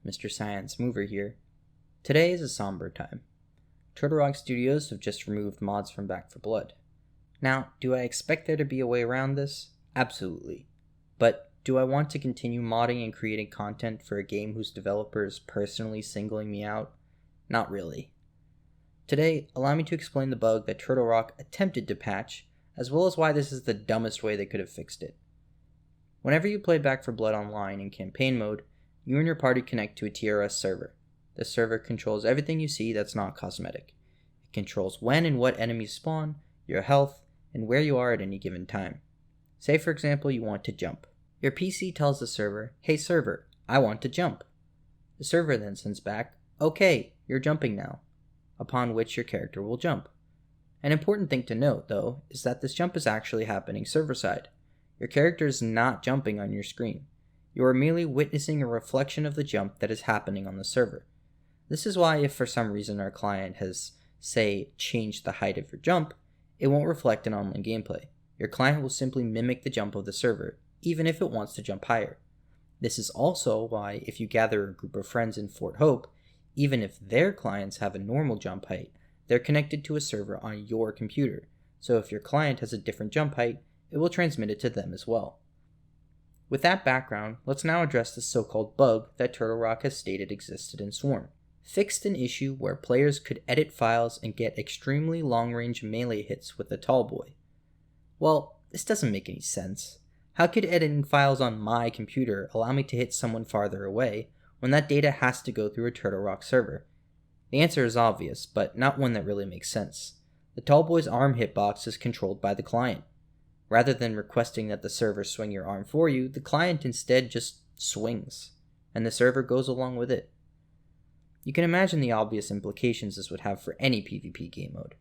Mr. Science Mover here. Today is a somber time. Turtle Rock Studios have just removed mods from Back 4 Blood. Now, do I expect there to be a way around this? Absolutely. But do I want to continue modding and creating content for a game whose developer is personally singling me out? Not really. Today, allow me to explain the bug that Turtle Rock attempted to patch, as well as why this is the dumbest way they could have fixed it. Whenever you play Back 4 Blood online in campaign mode, you and your party connect to a TRS server. The server controls everything you see that's not cosmetic. It controls when and what enemies spawn, your health, and where you are at any given time. Say for example you want to jump. Your PC tells the server, "Hey server, I want to jump." The server then sends back, "Okay, you're jumping now," upon which your character will jump. An important thing to note, though, is that this jump is actually happening server-side. Your character is not jumping on your screen. You are merely witnessing a reflection of the jump that is happening on the server. This is why if for some reason our client has, say, changed the height of your jump, it won't reflect in online gameplay. Your client will simply mimic the jump of the server, even if it wants to jump higher. This is also why if you gather a group of friends in Fort Hope, even if their clients have a normal jump height, they're connected to a server on your computer, so if your client has a different jump height, it will transmit it to them as well. With that background, let's now address the so-called bug that Turtle Rock has stated existed in Swarm. Fixed an issue where players could edit files and get extremely long-range melee hits with the tall boy. Well, this doesn't make any sense. How could editing files on my computer allow me to hit someone farther away when that data has to go through a Turtle Rock server? The answer is obvious, but not one that really makes sense. The tall boy's arm hitbox is controlled by the client. Rather than requesting that the server swing your arm for you, the client instead just swings, and the server goes along with it. You can imagine the obvious implications this would have for any PvP game mode.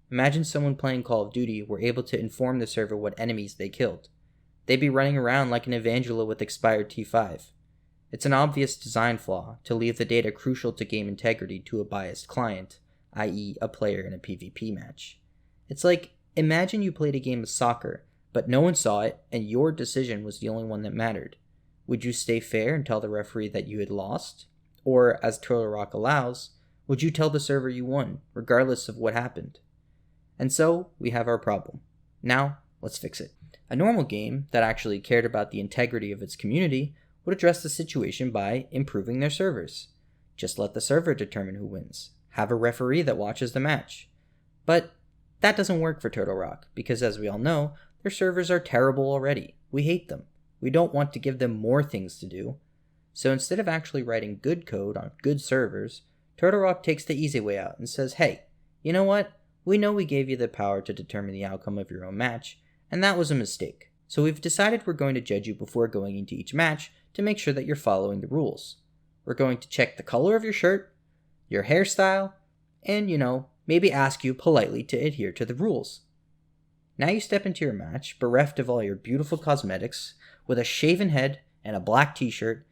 Imagine someone playing Call of Duty were able to inform the server what enemies they killed. They'd be running around like an Evangela with expired T5. It's an obvious design flaw to leave the data crucial to game integrity to a biased client, i.e. a player in a PvP match. It's like, imagine you played a game of soccer, but no one saw it and your decision was the only one that mattered. Would you stay fair and tell the referee that you had lost? Or, as Turtle Rock allows, would you tell the server you won, regardless of what happened? And so, we have our problem. Now, let's fix it. A normal game that actually cared about the integrity of its community would address the situation by improving their servers. Just let the server determine who wins. Have a referee that watches the match. But that doesn't work for Turtle Rock, because as we all know, their servers are terrible already. We hate them. We don't want to give them more things to do. So instead of actually writing good code on good servers, Turtle Rock takes the easy way out and says, "Hey, you know what? We know we gave you the power to determine the outcome of your own match, and that was a mistake. So we've decided we're going to judge you before going into each match to make sure that you're following the rules. We're going to check the color of your shirt, your hairstyle, and, maybe ask you politely to adhere to the rules." Now you step into your match, bereft of all your beautiful cosmetics, with a shaven head and a black t-shirt,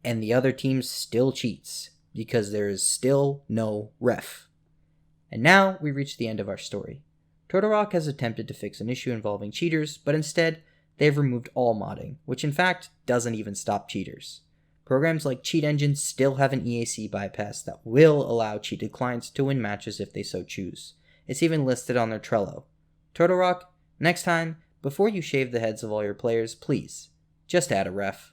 and the other team still cheats, because there is still no ref. And now we reach the end of our story. Turtle Rock has attempted to fix an issue involving cheaters, but instead, they've removed all modding, which in fact doesn't even stop cheaters. Programs like Cheat Engine still have an EAC bypass that will allow cheated clients to win matches if they so choose. It's even listed on their Trello. Turtle Rock, next time, before you shave the heads of all your players, please, just add a ref.